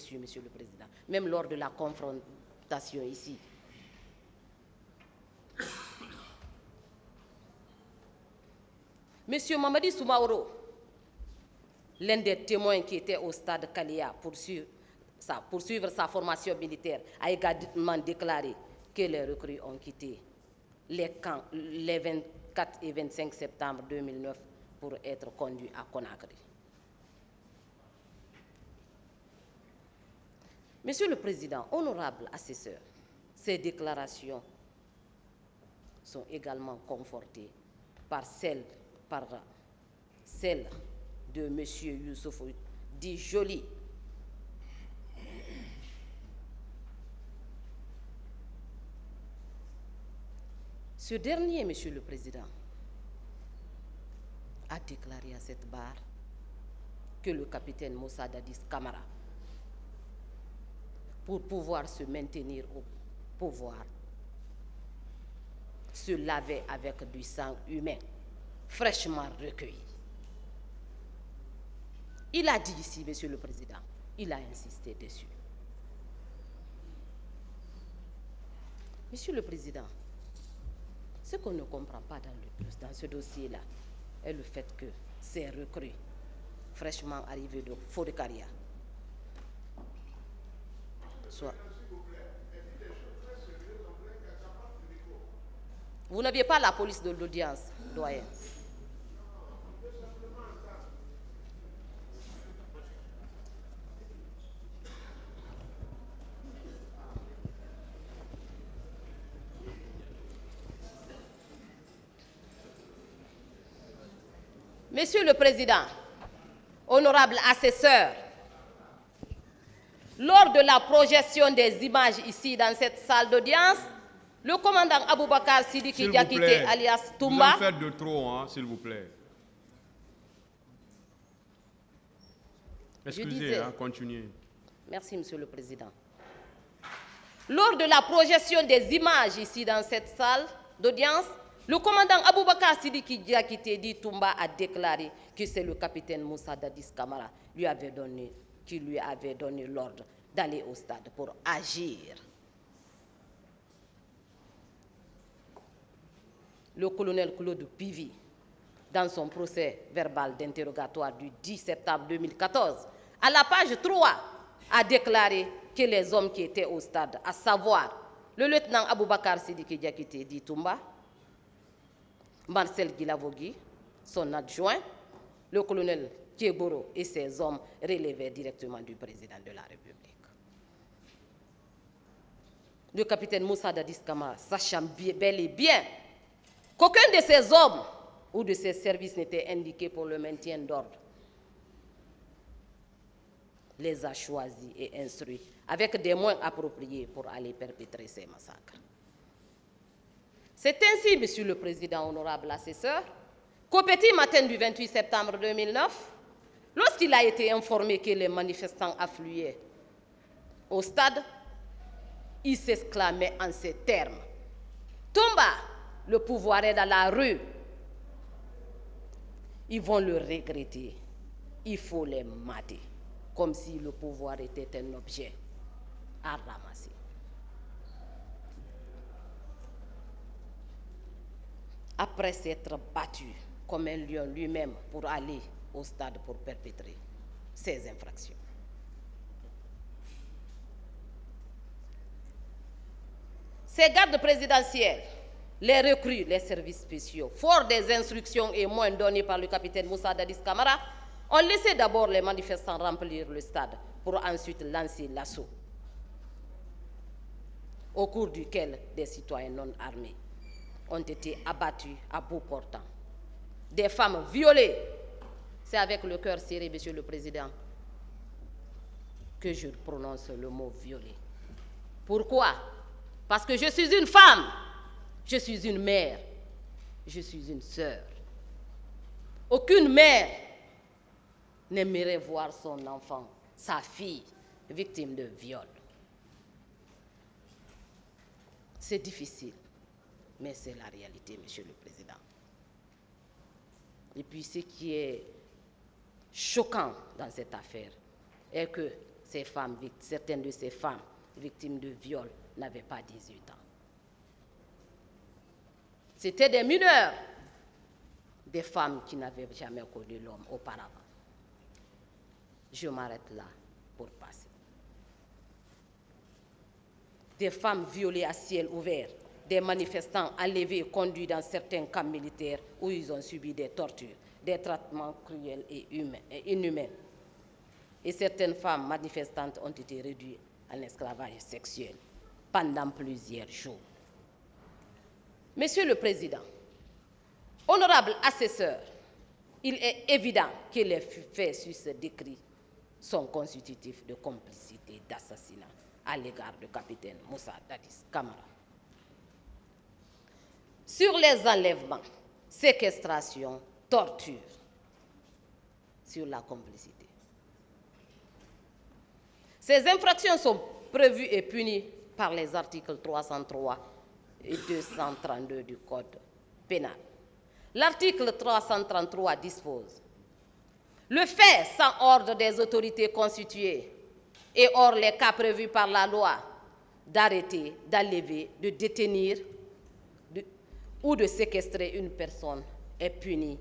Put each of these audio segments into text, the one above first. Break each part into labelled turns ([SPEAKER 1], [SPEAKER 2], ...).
[SPEAKER 1] déçu, Monsieur le Président, même lors de la confrontation ici. Monsieur Mamadi Soumaoro, l'un des témoins qui était au stade Kalia pour suivre sa formation militaire, a également déclaré que les recrues ont quitté les camps les 24 et 25 septembre 2009 pour être conduits à Conakry. Monsieur le Président, honorable assesseur, ces déclarations sont également confortées par celles de M. Youssoufou dit Joly. Ce dernier, Monsieur le Président, a déclaré à cette barre que le capitaine Moussa Dadis Camara, pour pouvoir se maintenir au pouvoir, se lavait avec du sang humain fraîchement recueilli. Il a dit ici, Monsieur le Président, il a insisté dessus. Monsieur le Président, ce qu'on ne comprend pas dans ce dossier-là est le fait que ces recrues fraîchement arrivées de Fodekaria soient... Vous n'aviez pas la police de l'audience, doyen. Monsieur le Président, honorable assesseur, lors de la projection des images ici dans cette salle d'audience, le commandant Aboubakar Sidiki Diakité alias Toumba...
[SPEAKER 2] Vous en faites de trop, hein, s'il vous plaît. Excusez, continuez.
[SPEAKER 1] Merci, Monsieur le Président. Lors de la projection des images ici dans cette salle d'audience, le commandant Aboubakar Sidiki Diakité dit Toumba a déclaré que c'est le capitaine Moussa Dadis Camara qui lui avait donné l'ordre d'aller au stade pour agir. Le colonel Claude Pivi, dans son procès verbal d'interrogatoire du 10 septembre 2014, à la page 3, a déclaré que les hommes qui étaient au stade, à savoir le lieutenant Aboubakar Sidiki Diakité dit Toumba, Marcel Guilavogui, son adjoint, le colonel Kieboro et ses hommes relevés directement du président de la République. Le capitaine Moussa Dadis Camara, sachant bel et bien qu'aucun de ces hommes ou de ces services n'était indiqué pour le maintien d'ordre, les a choisis et instruits avec des moyens appropriés pour aller perpétrer ces massacres. C'est ainsi, Monsieur le Président, honorable assesseur, qu'au petit matin du 28 septembre 2009, lorsqu'il a été informé que les manifestants affluaient au stade, il s'exclamait en ces termes: Toumba, le pouvoir est dans la rue. Ils vont le regretter. Il faut les mater. Comme si le pouvoir était un objet à ramasser. Après s'être battu comme un lion lui-même pour aller au stade pour perpétrer ces infractions. Ces gardes présidentiels, les recrues, les services spéciaux, forts des instructions et moyens donnés par le capitaine Moussa Dadis Camara, ont laissé d'abord les manifestants remplir le stade pour ensuite lancer l'assaut, au cours duquel des citoyens non armés ont été abattus à bout portant. Des femmes violées. C'est avec le cœur serré, Monsieur le Président, que je prononce le mot violé. Pourquoi? Parce que je suis une femme, je suis une mère, je suis une sœur. Aucune mère n'aimerait voir son enfant, sa fille, victime de viol. C'est difficile, mais c'est la réalité, Monsieur le Président. Et puis ce qui est choquant dans cette affaire est que certaines de ces femmes victimes de viol n'avaient pas 18 ans. C'était des mineurs, des femmes qui n'avaient jamais connu l'homme auparavant. Je m'arrête là pour passer. Des femmes violées à ciel ouvert, des manifestants enlevés et conduits dans certains camps militaires où ils ont subi des tortures, des traitements cruels et inhumains. Et certaines femmes manifestantes ont été réduites en esclavage sexuel pendant plusieurs jours. Monsieur le Président, honorable assesseur, il est évident que les faits sur ce décret sont constitutifs de complicité d'assassinat à l'égard du capitaine Moussa Dadis Camara. Sur les enlèvements, séquestrations, tortures, sur la complicité. Ces infractions sont prévues et punies par les articles 303 et 232 du Code pénal. L'article 333 dispose: le fait sans ordre des autorités constituées et hors les cas prévus par la loi d'arrêter, d'enlever, de détenir ou de séquestrer une personne est puni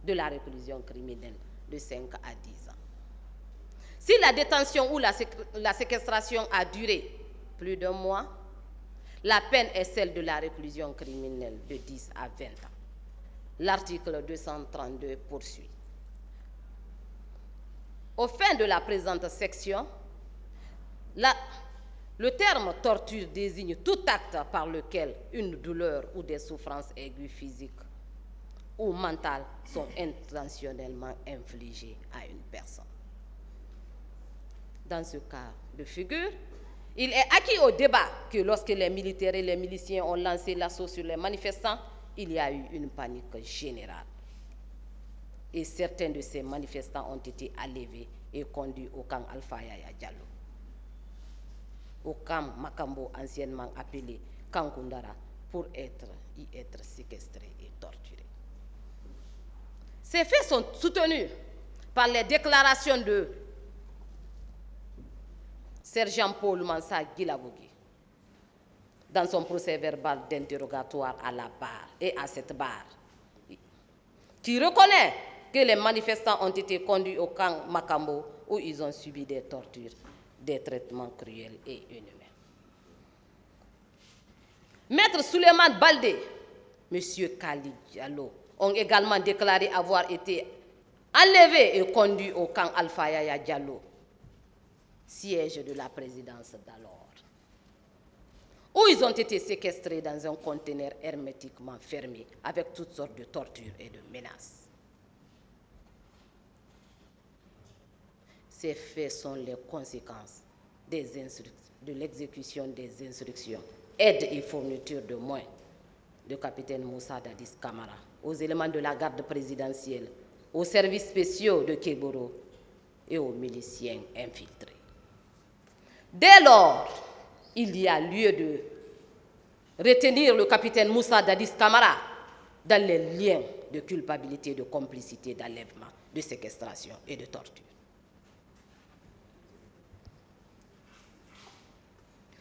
[SPEAKER 1] de la réclusion criminelle de 5 à 10 ans. Si la détention ou la séquestration a duré plus d'un mois, la peine est celle de la réclusion criminelle de 10 à 20 ans. L'article 232 poursuit. Au fin de la présente section, le terme torture désigne tout acte par lequel une douleur ou des souffrances aiguës physiques ou mentales sont intentionnellement infligées à une personne. Dans ce cas de figure, il est acquis au débat que lorsque les militaires et les miliciens ont lancé l'assaut sur les manifestants, il y a eu une panique générale. Et certains de ces manifestants ont été enlevés et conduits au camp Alpha Yaya Diallo, au camp Makambo, anciennement appelé camp Koundara, pour y être séquestrés et torturés. Ces faits sont soutenus par les déclarations de Sergent Paul Mansa Guilavogui dans son procès verbal d'interrogatoire à la barre et à cette barre, qui reconnaît que les manifestants ont été conduits au camp Makambo où ils ont subi des tortures, des traitements cruels et inhumains. Maître Souleymane Baldé, M. Khalid Diallo ont également déclaré avoir été enlevés et conduits au camp Alpha Yaya Diallo, siège de la présidence d'alors, où ils ont été séquestrés dans un conteneur hermétiquement fermé avec toutes sortes de tortures et de menaces. Ces faits sont les conséquences de l'exécution des instructions, aides et fournitures de moyens du capitaine Moussa Dadis Camara aux éléments de la garde présidentielle, aux services spéciaux de Kéboro et aux miliciens infiltrés. Dès lors, il y a lieu de retenir le capitaine Moussa Dadis Camara dans les liens de culpabilité, de complicité, d'enlèvement, de séquestration et de torture.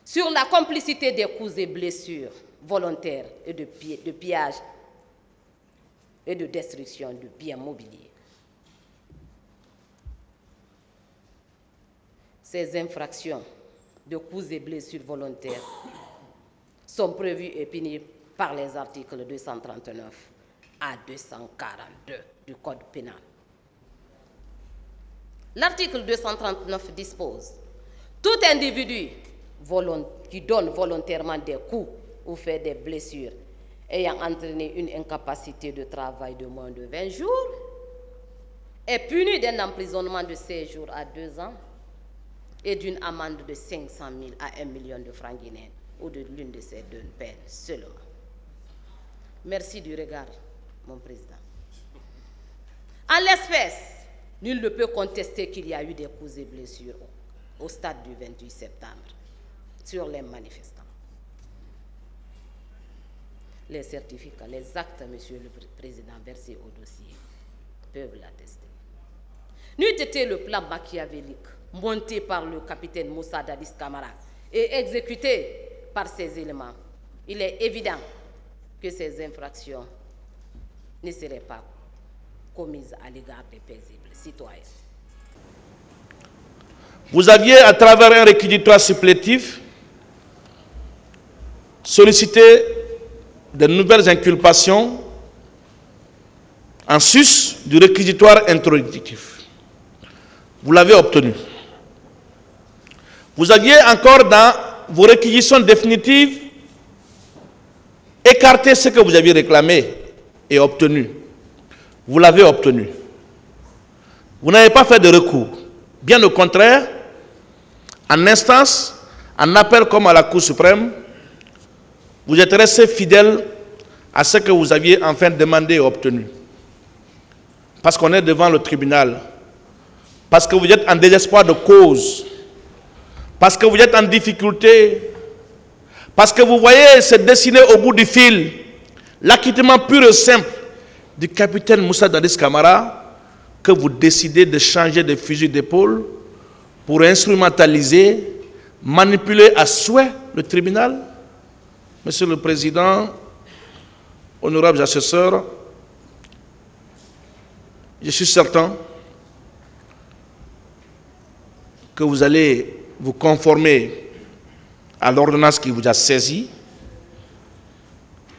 [SPEAKER 1] Sur la complicité des coups et blessures volontaires et de pillage et de destruction de biens mobiliers. Ces infractions de coups et blessures volontaires sont prévues et punies par les articles 239 à 242 du Code pénal. L'article 239 dispose: tout individu qui donne volontairement des coups ou fait des blessures ayant entraîné une incapacité de travail de moins de 20 jours est puni d'un emprisonnement de 16 jours à 2 ans et d'une amende de 500 000 à 1 million de francs guinéens ou de l'une de ces deux peines seulement. Merci du regard, mon président. En l'espèce, nul ne peut contester qu'il y a eu des coups et blessures au stade du 28 septembre sur les manifestants. Les certificats, les actes, Monsieur le Président, versés au dossier peuvent l'attester. N'eût été le plan machiavélique monté par le capitaine Moussa Dadis Camara et exécuté par ces éléments, il est évident que ces infractions ne seraient pas commises à l'égard des paisibles citoyens.
[SPEAKER 3] Vous aviez, à travers un réquisitoire supplétif, sollicité de nouvelles inculpations en sus du réquisitoire introductif. Vous l'avez obtenu. Vous aviez encore dans vos réquisitions définitives écarté ce que vous aviez réclamé et obtenu. Vous l'avez obtenu. Vous n'avez pas fait de recours. Bien au contraire, en instance, en appel comme à la Cour suprême, vous êtes resté fidèle à ce que vous aviez enfin demandé et obtenu. Parce qu'on est devant le tribunal, parce que vous êtes en désespoir de cause, parce que vous êtes en difficulté, parce que vous voyez se dessiner au bout du fil l'acquittement pur et simple du capitaine Moussa Dadis Camara, que vous décidez de changer de fusil d'épaule pour instrumentaliser, manipuler à souhait le tribunal. Monsieur le Président, honorables assesseurs, je suis certain que vous allez vous conformer à l'ordonnance qui vous a saisi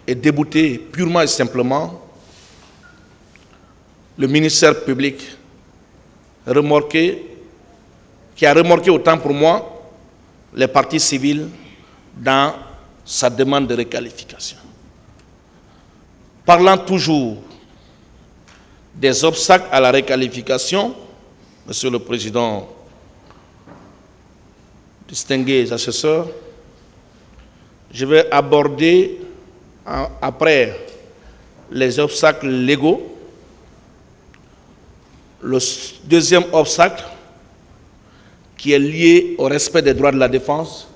[SPEAKER 3] et débouter purement et simplement le ministère public qui a remorqué autant pour moi les parties civiles dans sa demande de requalification. Parlant toujours des obstacles à la requalification, Monsieur le Président, distingués assesseurs, je vais aborder, après les obstacles légaux, le deuxième obstacle qui est lié au respect des droits de la défense,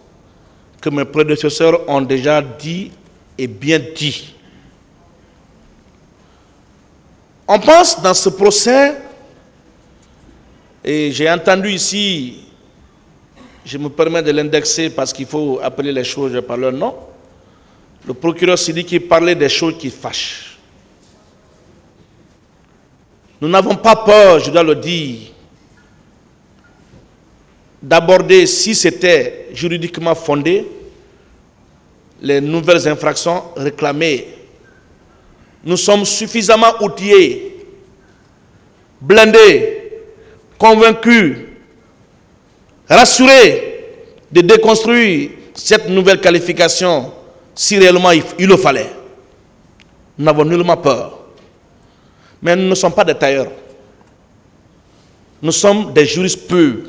[SPEAKER 3] que mes prédécesseurs ont déjà dit et bien dit. On pense dans ce procès, et j'ai entendu ici, je me permets de l'indexer parce qu'il faut appeler les choses par leur nom, le procureur Sidiki parlait des choses qui fâchent. Nous n'avons pas peur, je dois le dire, d'aborder, si c'était juridiquement fondé, les nouvelles infractions réclamées. Nous sommes suffisamment outillés, blindés, convaincus, rassurés de déconstruire cette nouvelle qualification si réellement il le fallait. Nous n'avons nullement peur. Mais nous ne sommes pas des tailleurs. Nous sommes des juristes purs.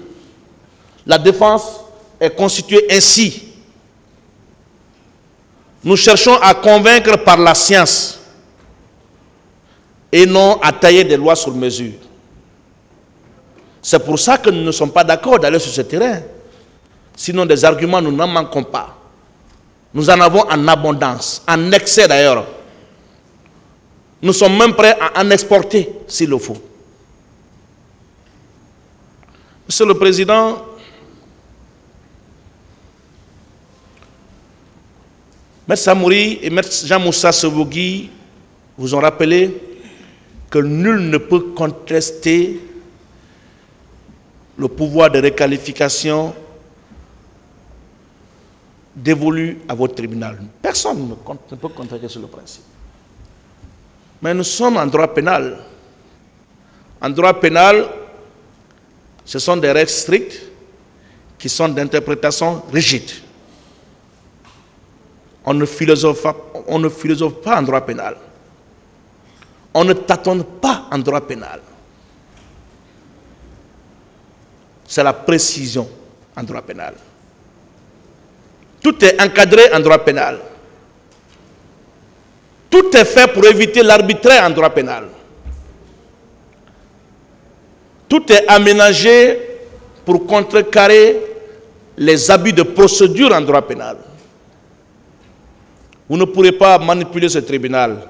[SPEAKER 3] La défense est constituée ainsi. Nous cherchons à convaincre par la science et non à tailler des lois sur mesure. C'est pour ça que nous ne sommes pas d'accord d'aller sur ce terrain. Sinon, des arguments, nous n'en manquons pas. Nous en avons en abondance, en excès d'ailleurs. Nous sommes même prêts à en exporter s'il le faut. Monsieur le Président, Maître Samouri et Maître Jean-Moussa Sebogui vous ont rappelé que nul ne peut contester le pouvoir de requalification dévolu à votre tribunal. Personne ne peut contester sur le principe. Mais nous sommes en droit pénal. En droit pénal, ce sont des règles strictes qui sont d'interprétation rigide. On ne philosophe pas en droit pénal. On ne tâtonne pas en droit pénal. C'est la précision en droit pénal. Tout est encadré en droit pénal. Tout est fait pour éviter l'arbitraire en droit pénal. Tout est aménagé pour contrecarrer les abus de procédure en droit pénal. Vous ne pourrez pas manipuler ce tribunal,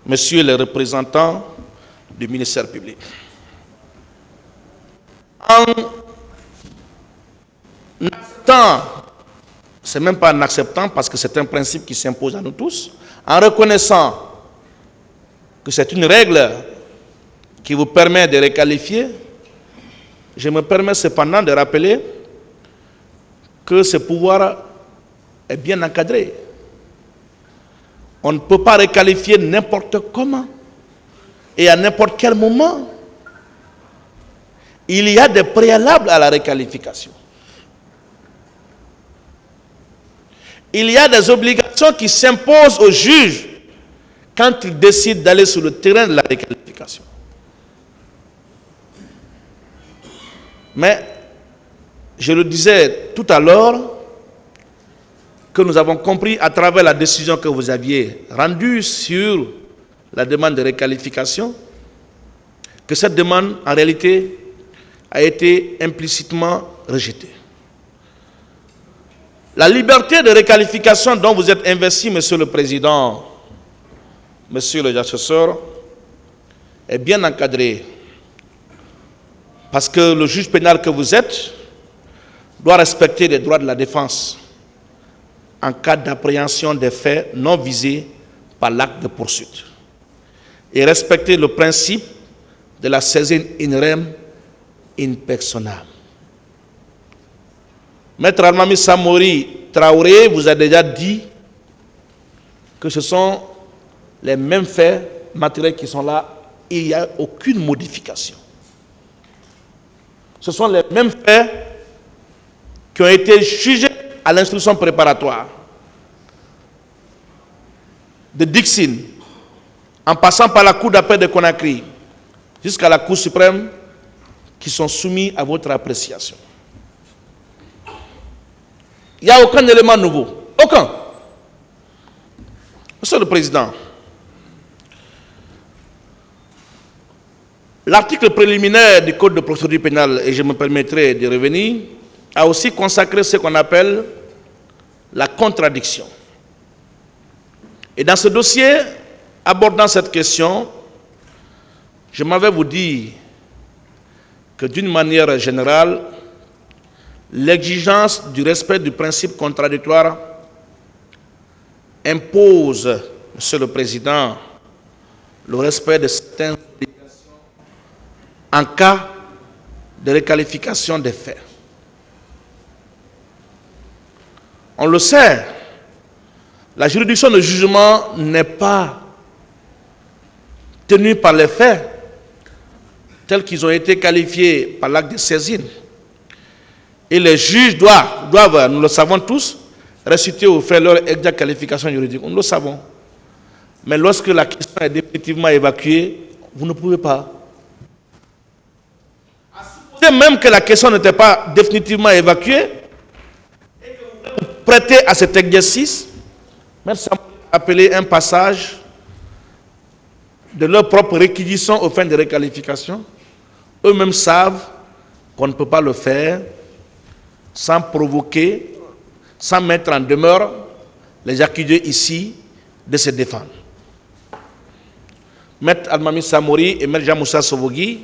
[SPEAKER 3] messieurs les représentants du ministère public. En acceptant, c'est même pas en acceptant parce que c'est un principe qui s'impose à nous tous, en reconnaissant que c'est une règle qui vous permet de requalifier, je me permets cependant de rappeler que ce pouvoir est bien encadré. On ne peut pas requalifier n'importe comment et à n'importe quel moment. Il y a des préalables à la requalification. Il y a des obligations qui s'imposent aux juges quand ils décident d'aller sur le terrain de la requalification. Mais, je le disais tout à l'heure, que nous avons compris à travers la décision que vous aviez rendue sur la demande de requalification, que cette demande, en réalité, a été implicitement rejetée. La liberté de requalification dont vous êtes investi, Monsieur le Président, Monsieur le Assesseur, est bien encadrée. Parce que le juge pénal que vous êtes doit respecter les droits de la défense en cas d'appréhension des faits non visés par l'acte de poursuite et respecter le principe de la saisine in rem in personam. Maître Almami Samori Traoré vous a déjà dit que ce sont les mêmes faits matériels qui sont là et il n'y a aucune modification. Ce sont les mêmes faits qui ont été jugés à l'instruction préparatoire de Dixine, en passant par la Cour d'appel de Conakry, jusqu'à la Cour suprême, qui sont soumis à votre appréciation. Il n'y a aucun élément nouveau. Aucun. Monsieur le Président, l'article préliminaire du Code de procédure pénale, et je me permettrai de revenir, a aussi consacré ce qu'on appelle la contradiction. Et dans ce dossier, abordant cette question, je m'avais vous dire que d'une manière générale, l'exigence du respect du principe contradictoire impose, Monsieur le Président, le respect de certaines obligations en cas de requalification des faits. On le sait, la juridiction de jugement n'est pas tenue par les faits tels qu'ils ont été qualifiés par l'acte de saisine. Et les juges doivent, nous le savons tous, restituer aux faits leur exacte qualification juridique. Nous le savons. Mais lorsque la question est définitivement évacuée, vous ne pouvez pas. À supposer même que la question n'était pas définitivement évacuée, et que vous vous prêtez à cet exercice, même ça a appelé un passage de leur propre réquisition aux fins de requalification. Eux-mêmes savent qu'on ne peut pas le faire sans provoquer, sans mettre en demeure les accusés ici de se défendre. Maître Almami Samori et Maître Jean-Moussa Sovogui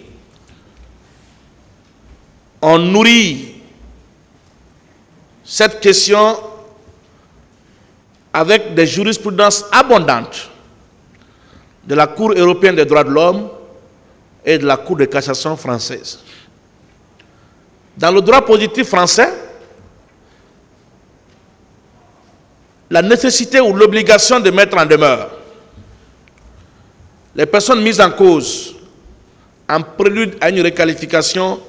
[SPEAKER 3] ont nourri cette question avec des jurisprudences abondantes de la Cour européenne des droits de l'homme et de la Cour de cassation française. Dans le droit positif français, la nécessité ou l'obligation de mettre en demeure les personnes mises en cause en prélude à une requalification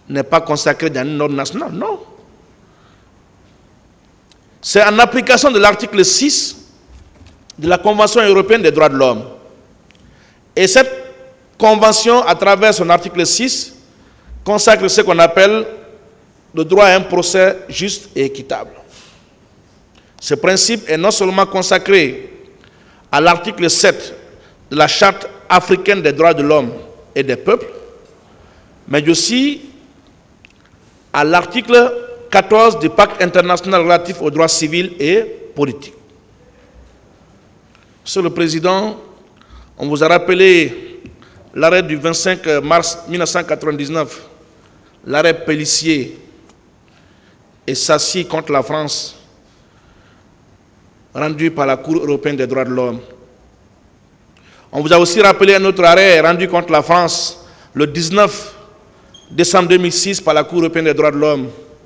[SPEAKER 3] n'est pas consacrée dans une norme nationale, non. C'est en application de l'article 6 de la Convention européenne des droits de l'homme. Et cette Convention, à travers son article 6, consacre ce qu'on appelle le droit à un procès juste et équitable. Ce principe est non seulement consacré à l'article 7 de la Charte africaine des droits de l'homme et des peuples, mais aussi à l'article 14 du Pacte international relatif aux droits civils et politiques. Monsieur le Président, on vous a rappelé l'arrêt du 25 mars 1999 l'arrêt Pélissier et Sassi contre la France, rendu par la Cour européenne des droits de l'homme. On vous a aussi rappelé un autre arrêt rendu contre la France le 19 décembre 2006 par la Cour européenne des droits de l'homme,